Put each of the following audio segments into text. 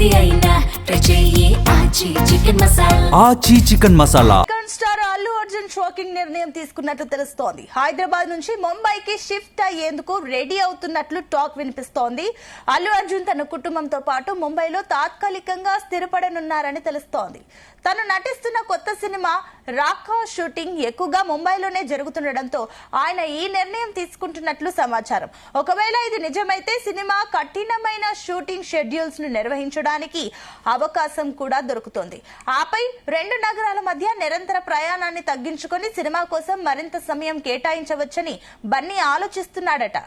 ఏది అయినా ట్రై చెయ్యి ఆచి చికెన్ మసాలా. ఆచి chicken masala. Star Allu Arjun shocking నిర్ణయం తీసుకున్నట్లు తెలుస్తోంది. హైదరాబాద్ నుంచి ముంబైకి షిఫ్ట్ అయ్యేందుకు రెడీ అవుతున్నట్లు టాక్ వినిపిస్తోంది. అల్లు అర్జున్ తన కుటుంబంతో పాటు ముంబైలో తాత్కాలికంగా స్థిరపడనున్నారని తెలుస్తోంది. తను నటిస్తున్న కొత్త సినిమా రాకా షూటింగ్ ఎక్కువగా ముంబైలోనే జరుగుతుండటంతో ఆయన ఈ నిర్ణయం తీసుకుంటున్నట్లు సమాచారం. ఒకవేళ ఇది నిజమైతే సినిమా కఠినమైన షూటింగ్ షెడ్యూల్స్ ను నిర్వహించడానికి అవకాశం కూడా దొరుకుతోంది. ఆపై రెండు నగరాల మధ్య నిరంతర ప్రయాణాన్ని తగ్గించుకొని సినిమా కోసం మరింత సమయం కేటాయించవచ్చని బన్నీ ఆలోచిస్తున్నాడట.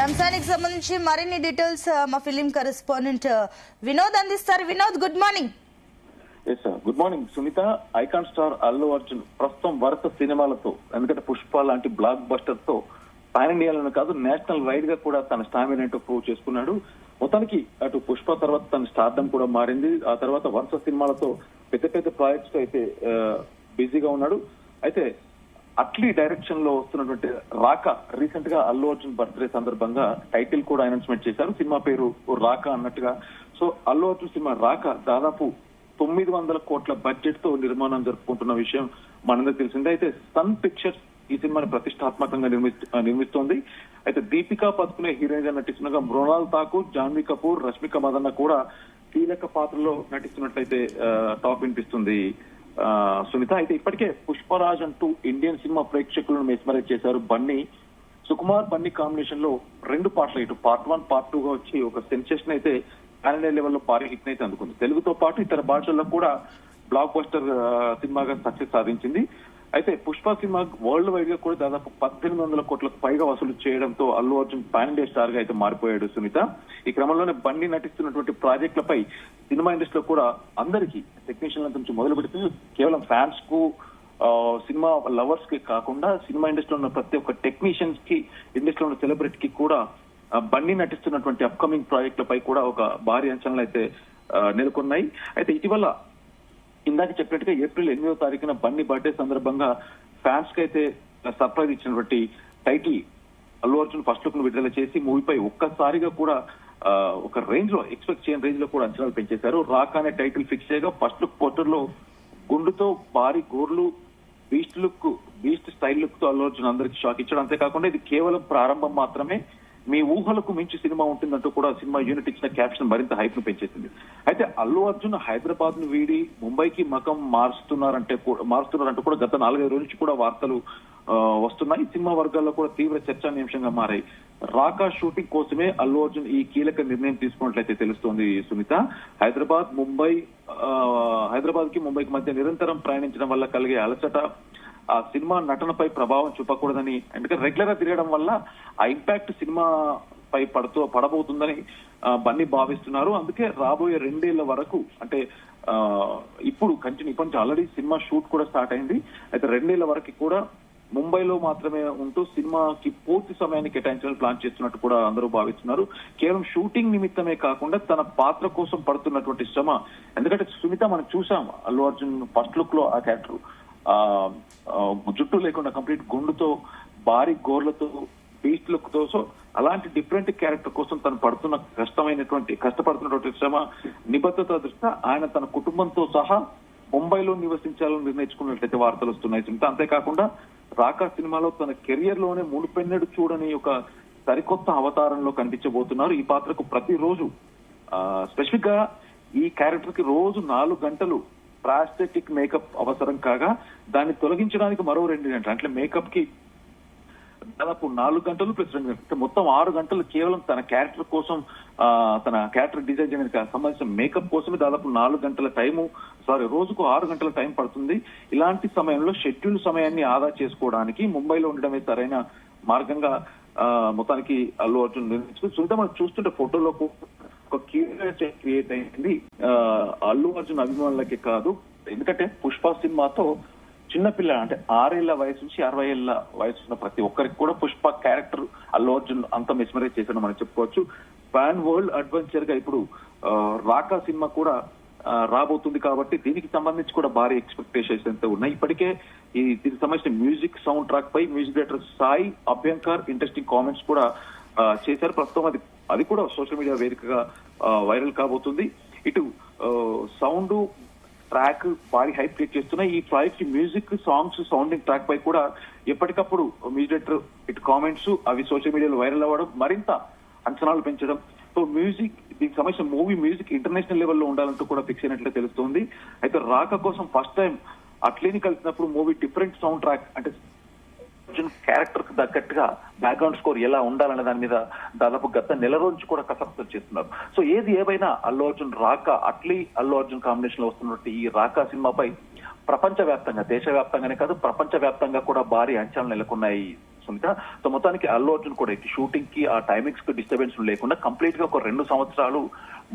అంశానికి సంబంధించి మరిన్ని డీటెయిల్స్ మా ఫిలిం కరెస్పాండెంట్ వినోద్ అందిస్తారు. Vinod, good morning. Good morning Sunitha. Icon star Allu Arjun ప్రస్తుతం వరుస సినిమాలతో, ఎందుకంటే పుష్ప లాంటి బ్లాక్ బస్టర్ తో పాన్ ఇండియాలోనే కాదు నేషనల్ వైడ్ గా కూడా తన స్టామినా ఏంటో ప్రూవ్ చేసుకున్నాడు. మొత్తానికి అటు పుష్ప తర్వాత తన స్టార్డమ్ కూడా మారింది. ఆ తర్వాత వరుస సినిమాలతో పెద్ద పెద్ద ప్రాజెక్ట్స్ తో అయితే బిజీగా ఉన్నాడు. అయితే అట్లీ డైరెక్షన్ లో వస్తున్నటువంటి రాకా రీసెంట్ గా అల్లు అర్జున్ బర్త్డే సందర్భంగా టైటిల్ కూడా అనౌన్స్మెంట్ చేశారు. సినిమా పేరు రాకా అన్నట్టుగా. సో అల్లు అర్జున్ సినిమా రాకా దాదాపు 900 కోట్ల బడ్జెట్ తో నిర్మాణం జరుపుకుంటున్న విషయం మనందరికీ తెలిసిందే. అయితే సన్ పిక్చర్స్ ఈ సినిమాని ప్రతిష్టాత్మకంగా నిర్మిస్తోంది. అయితే దీపికా పదుకునే హీరోయిన్ గా నటిస్తుండగా మృణాల్ ఠాకూర్, జాన్వీ కపూర్, రష్మిక మందన్న కూడా కీలక పాత్రలో నటిస్తున్నట్లయితే టాక్ వినిపిస్తుంది సునీత. అయితే ఇప్పటికే పుష్పరాజ్ అంటూ ఇండియన్ సినిమా ప్రేక్షకులను మెస్మరైజ్ చేశారు బన్నీ. సుకుమార్ బన్నీ కాంబినేషన్ లో 2 పార్ట్లు, ఇటు పార్ట్ 1 పార్ట్ 2 గా వచ్చి ఒక సెన్సేషన్ అయితే పాన్ ఇండియా లెవెల్లో భారీ హిట్ అయితే అందుకుంది. తెలుగుతో పాటు ఇతర భాషల్లో కూడా బ్లాక్ బస్టర్ సినిమాగా సక్సెస్ సాధించింది. అయితే పుష్ప సినిమా వరల్డ్ వైడ్ గా కూడా దాదాపు 1800 కోట్లకు పైగా వసూలు చేయడంతో Allu Arjun pan India star గా అయితే మారిపోయాడు సునీత. ఈ క్రమంలోనే బన్నీ నటిస్తున్నటువంటి ప్రాజెక్టులపై సినిమా ఇండస్ట్రీలో కూడా అందరికీ టెక్నీషియన్ల నుంచి మొదలు పెడుతూ కేవలం ఫ్యాన్స్ కు, సినిమా లవర్స్ కి కాకుండా సినిమా ఇండస్ట్రీలో ఉన్న ప్రతి ఒక్క టెక్నీషియన్స్ కి, ఇండస్ట్రీలో ఉన్న సెలబ్రిటీ కి కూడా బన్నీ నటిస్తున్నటువంటి అప్కమింగ్ ప్రాజెక్టులపై కూడా ఒక భారీ అంచనాలు అయితే నెలకొన్నాయి. అయితే ఇటీవల ఇందాక చెప్పినట్టుగా ఏప్రిల్ 8వ తారీఖున బన్నీ బర్త్డే సందర్భంగా ఫ్యాన్స్ కి అయితే సర్ప్రైజ్ ఇచ్చినటువంటి title Allu Arjun first look ను విడుదల చేసి మూవీపై ఒక్కసారిగా కూడా ఒక రేంజ్ లో, ఎక్స్పెక్ట్ చేయని రేంజ్ లో కూడా అంచనాలు పెంచేశారు. రాక్ అనే టైటిల్ ఫిక్స్ చేయగా ఫస్ట్ లుక్ పోస్టర్ లో గుండుతో భారీ గోర్లు, బీస్ట్ స్టైల్ లుక్ తో అల్లు అర్జున్ అందరికి షాక్ ఇచ్చాడు. అంతేకాకుండా ఇది కేవలం ప్రారంభం మాత్రమే, మీ ఊహలకు మించి సినిమా ఉంటుందంటూ కూడా సినిమా యూనిట్ ఇచ్చిన క్యాప్షన్ మరింత హైప్ ను పెంచేసింది. అయితే అల్లు అర్జున్ హైదరాబాద్ ను వీడి ముంబైకి మకం మారుస్తున్నారంటూ కూడా గత 4-5 రోజుల నుంచి కూడా వార్తలు వస్తున్నాయి. సినిమా వర్గాల్లో కూడా తీవ్ర చర్చానీయాంశంగా మారాయి. రాకా షూటింగ్ కోసమే అల్లు అర్జున్ ఈ కీలక నిర్ణయం తీసుకున్నట్లయితే తెలుస్తోంది సునీత. హైదరాబాద్ కి ముంబైకి మధ్య నిరంతరం ప్రయాణించడం వల్ల కలిగే అలసట ఆ సినిమా నటనపై ప్రభావం చూపకూడదని, ఎందుకంటే రెగ్యులర్ గా తిరగడం వల్ల ఆ ఇంపాక్ట్ సినిమా పై పడబోతుందని బన్నీ భావిస్తున్నారు. అందుకే రాబోయే 2 ఏళ్ల వరకు, అంటే ఇప్పుడు ఇప్పటి ఆల్రెడీ సినిమా షూట్ కూడా స్టార్ట్ అయింది. అయితే 2 ఏళ్ల వరకు కూడా ముంబైలో మాత్రమే ఉంటూ సినిమాకి పూర్తి సమయాన్ని కేటాయించాలని ప్లాన్ చేస్తున్నట్టు కూడా అందరూ భావిస్తున్నారు. కేవలం షూటింగ్ నిమిత్తమే కాకుండా తన పాత్ర కోసం పడుతున్నటువంటి శ్రమ, ఎందుకంటే సునీత మనం చూసాం అల్లు అర్జున్ ఫస్ట్ లుక్ లో ఆ క్యారెక్టర్ జుట్టు లేకుండా కంప్లీట్ గుండుతో, భారీ గోర్లతో, బీస్ట్ లుక్ తో, సో అలాంటి డిఫరెంట్ క్యారెక్టర్ కోసం తను కష్టపడుతున్నటువంటి శ్రమ, నిబద్ధత దృష్ట్యా ఆయన తన కుటుంబంతో సహా ముంబైలో నివసించాలని నిర్ణయించుకున్నట్లయితే వార్తలు వస్తున్నాయి. అంతేకాకుండా రాకా సినిమాలో తన కెరియర్ లోనే మునుపెన్నడు చూడని ఒక సరికొత్త అవతారంలో కనిపించబోతున్నారు. ఈ పాత్రకు ప్రతిరోజు స్పెసిఫిక్ గా ఈ క్యారెక్టర్ కి రోజు 4 గంటలు ప్రాస్థెటిక్ మేకప్ అవసరం కాగా దాన్ని తొలగించడానికి మరో 2 గంటలు, అంటే మేకప్ కి దాదాపు 4 గంటలు ప్లస్ 2 గంటలు, మొత్తం 6 గంటలు కేవలం తన క్యారెక్టర్ కోసం తన క్యారెక్టర్ డిజైన్ చేయడానికి సంబంధించిన మేకప్ కోసమే దాదాపు 4 గంటల టైము రోజుకు 6 గంటల టైం పడుతుంది. ఇలాంటి సమయంలో షెడ్యూల్ సమయాన్ని ఆదా చేసుకోవడానికి ముంబైలో ఉండడమే సరైన మార్గంగా మొత్తానికి అల్లు అర్జున్ నిర్ణయించుకుని మనం చూస్తుంటే ఫోటోలో ఒక క్యూరియాసిటీ క్రియేట్ అయింది అల్లు అర్జున్ అభిమానులకి కాదు. ఎందుకంటే పుష్ప సినిమాతో చిన్నపిల్ల అంటే 6 ఏళ్ల వయసు నుంచి 60 ఏళ్ల వయసు ఉన్న ప్రతి ఒక్కరికి కూడా పుష్ప క్యారెక్టర్ అల్లు అర్జున్ అంత మెస్మరైజ్ చేశాను మనం చెప్పుకోవచ్చు. పాన్ వరల్డ్ అడ్వెంచర్ గా ఇప్పుడు రాకా సినిమా కూడా రాబోతుంది కాబట్టి దీనికి సంబంధించి కూడా భారీ ఎక్స్పెక్టేషన్స్ అయితే ఉన్నాయి. ఇప్పటికే దీనికి సంబంధించిన మ్యూజిక్ సౌండ్ ట్రాక్ పై music director Sai Abhyankar interesting comments కూడా చేశారు. ప్రస్తుతం అది కూడా సోషల్ మీడియా వేదికగా వైరల్ కాబోతుంది. ఇటు సౌండ్ ట్రాక్ భారీ హైప్ క్రియేట్ చేస్తున్నాయి. ఈ track music songs sounding track పై కూడా ఎప్పటికప్పుడు మ్యూజిక్ డైరెక్టర్ ఇటు కామెంట్స్ అవి సోషల్ మీడియాలో వైరల్ అవ్వడం మరింత అంచనాలు పెంచడం. సో మ్యూజిక్ దీనికి సంబంధించిన మూవీ మ్యూజిక్ ఇంటర్నేషనల్ లెవెల్లో ఉండాలంటూ కూడా ఫిక్స్ అయినట్లు తెలుస్తోంది. అయితే రాక కోసం ఫస్ట్ టైం అట్లీని కలిసినప్పుడు మూవీ డిఫరెంట్ సౌండ్ ట్రాక్ అంటే క్యారెక్టర్ కు తగ్గట్టుగా బ్యాక్గ్రౌండ్ స్కోర్ ఎలా ఉండాలనే దాని మీద దాదాపు గత నెల రోజు కూడా కసరత్తు చేస్తున్నారు. సో ఏది ఏవైనా అల్లు అర్జున్ రాక అట్లీ అల్లు అర్జున్ కాంబినేషన్ లో వస్తున్నట్టు ఈ రాకా సినిమాపై ప్రపంచవ్యాప్తంగా దేశవ్యాప్తంగానే కాదు ప్రపంచవ్యాప్తంగా కూడా భారీ అంచనాలు నెలకొన్నాయి సునీత. సో మొత్తానికి అల్లు అర్జున్ కూడా షూటింగ్ కి ఆ టైమింగ్స్ కి డిస్టర్బెన్స్ లేకుండా కంప్లీట్ గా ఒక 2 సంవత్సరాలు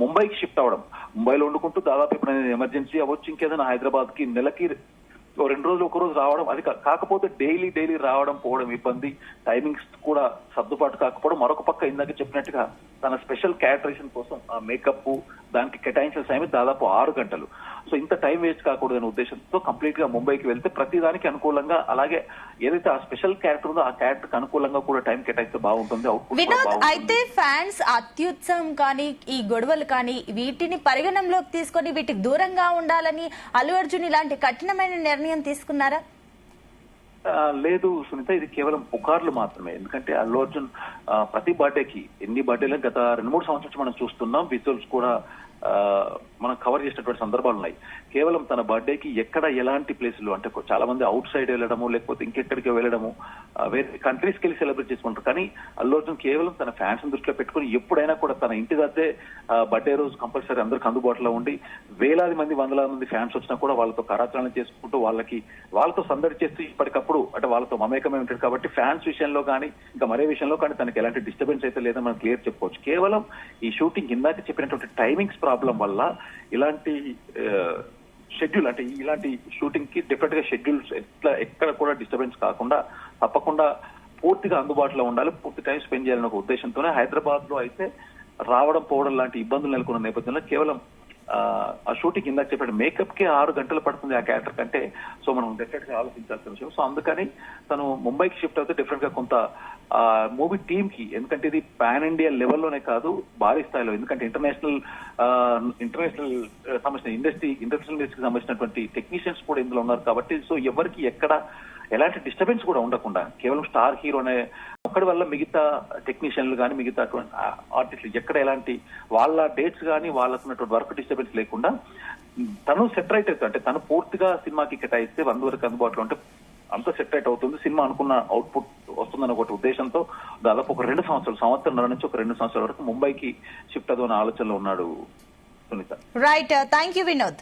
ముంబైకి షిఫ్ట్ అవడం, ముంబైలో వండుకుంటూ దాదాపు ఎప్పుడైనా ఎమర్జెన్సీ అవ్వచ్చు, ఇంకేదైనా హైదరాబాద్ కి నెలకి 2 రోజులు 1 రోజు రావడం అది కాకపోతే డైలీ రావడం పోవడం ఇబ్బంది, టైమింగ్స్ కూడా సర్దుబాటు కాకపోవడం. మరొక పక్క ఇందాక చెప్పినట్టుగా తన స్పెషల్ క్యారెక్టరేషన్ కోసం ఆ మేకప్ దానికి కేటాయించిన సమయం దాదాపు 6 గంటలు. సో ఇంత టైం వేస్ట్ కాకూడదనే ఉద్దేశంతో కంప్లీట్ గా ముంబైకి వెళ్తే ప్రతి దానికి అనుకూలంగా అలాగే ఏదైతే ఆ స్పెషల్ క్యారెక్టర్ ఉందో ఆ క్యారెక్టర్ కి అనుకూలంగా కూడా టైం కేటాయిస్తే బాగుంటుంది. వినోద్, అయితే ఫ్యాన్స్ అత్యుత్సాహం కానీ ఈ గొడవలు కానీ వీటిని పరిగణనలోకి తీసుకొని వీటికి దూరంగా ఉండాలని అల్లు అర్జున్ ఇలాంటి కఠినమైన నిర్ణయం తీసుకున్నారా? లేదు సునీత, ఇది కేవలం పుకార్లు మాత్రమే. ఎందుకంటే అల్లు అర్జున్ ప్రతి బర్త్డేకి ఎన్ని బర్త్డేలకు గత 2-3 సంవత్సరాలు మనం చూస్తున్నాం, విజువల్స్ కూడా మనం కవర్ చేసినటువంటి సందర్భాలు ఉన్నాయి. కేవలం తన బర్త్డేకి ఎక్కడ ఎలాంటి ప్లేసులు అంటే చాలా మంది అవుట్ సైడ్ వెళ్ళడము లేకపోతే ఇంకెక్కడికి వెళ్ళడము వేరే కంట్రీస్కి వెళ్ళి సెలబ్రేట్ చేసుకుంటారు. కానీ అల్లు అర్జున్ కేవలం తన ఫ్యాన్స్ దృష్టిలో పెట్టుకుని ఎప్పుడైనా కూడా తన ఇంటి దగ్గరే బర్త్డే రోజు కంపల్సరీ అందరికి అందుబాటులో ఉండి వేలాది మంది 100,000 మంది ఫ్యాన్స్ వచ్చినా కూడా వాళ్ళతో కరాచరణ చేసుకుంటూ వాళ్ళతో సందడి చేస్తూ ఇప్పటికప్పుడు అంటే వాళ్ళతో మమేకమే ఉంటాడు. కాబట్టి ఫ్యాన్స్ విషయంలో కానీ ఇంకా మరే విషయంలో కానీ తనకి ఎలాంటి డిస్టర్బెన్స్ అయితే లేదని మనం క్లియర్ చెప్పుకోవచ్చు. కేవలం ఈ షూటింగ్ ఇందాక చెప్పినటువంటి టైమింగ్స్ ప్రాబ్లం వల్ల ఇలాంటి షెడ్యూల్ అంటే ఇలాంటి షూటింగ్ కి డిఫరెంట్ గా షెడ్యూల్స్ ఎక్కడ కూడా డిస్టర్బెన్స్ కాకుండా తప్పకుండా పూర్తిగా అందుబాటులో ఉండాలి, పూర్తి టైం స్పెండ్ చేయాలనే ఒక ఉద్దేశంతోనే హైదరాబాద్ లో అయితే రావడం పోవడం లాంటి ఇబ్బందులు నెలకొన్న నేపథ్యంలో కేవలం ఆ షూటింగ్ ఇందాక చెప్పాడు మేకప్ కి 6 గంటలు పడుతుంది ఆ క్యారెక్టర్ కంటే. సో మనం డెఫినెట్ గా ఆలోచించాల్సిన విషయం. సో అందుకని తను ముంబైకి షిఫ్ట్ అవుతే డిఫరెంట్ గా కొంత మూవీ టీమ్ కి, ఎందుకంటే ఇది పాన్ ఇండియా లెవెల్లోనే కాదు భారీ స్థాయిలో, ఎందుకంటే ఇంటర్నేషనల్ సంబంధించిన ఇండస్ట్రియల్ ఇండస్ట్రీకి సంబంధించినటువంటి టెక్నీషియన్స్ కూడా ఇందులో ఉన్నారు కాబట్టి సో ఎవరికి ఎక్కడ ఎలాంటి డిస్టర్బెన్స్ కూడా ఉండకుండా కేవలం స్టార్ హీరోనే ఒక్కడి వల్ల మిగతా టెక్నీషియన్లు కానీ మిగతా ఆర్టిస్టులు ఎక్కడ ఎలాంటి వాళ్ళ డేట్స్ కానీ వాళ్ళకున్నటువంటి వర్క్ డిస్టర్బెన్స్ లేకుండా తను సెట్ రైట్ అవుతుంది. అంటే తను పూర్తిగా సినిమాకి కేటాయిస్తే 100 వరకు అందుబాటులో ఉంటే అంత సెట్ రైట్ అవుతుంది, సినిమా అనుకున్న అవుట్పుట్ వస్తుందన్న ఒక ఉద్దేశంతో దాదాపు ఒక 2 సంవత్సరాల నుంచి ఒక 2 సంవత్సరాల వరకు ముంబైకి షిఫ్ట్ అవ్వని ఆలోచనలో ఉన్నాడు Sunitha. Right, thank you Vinod.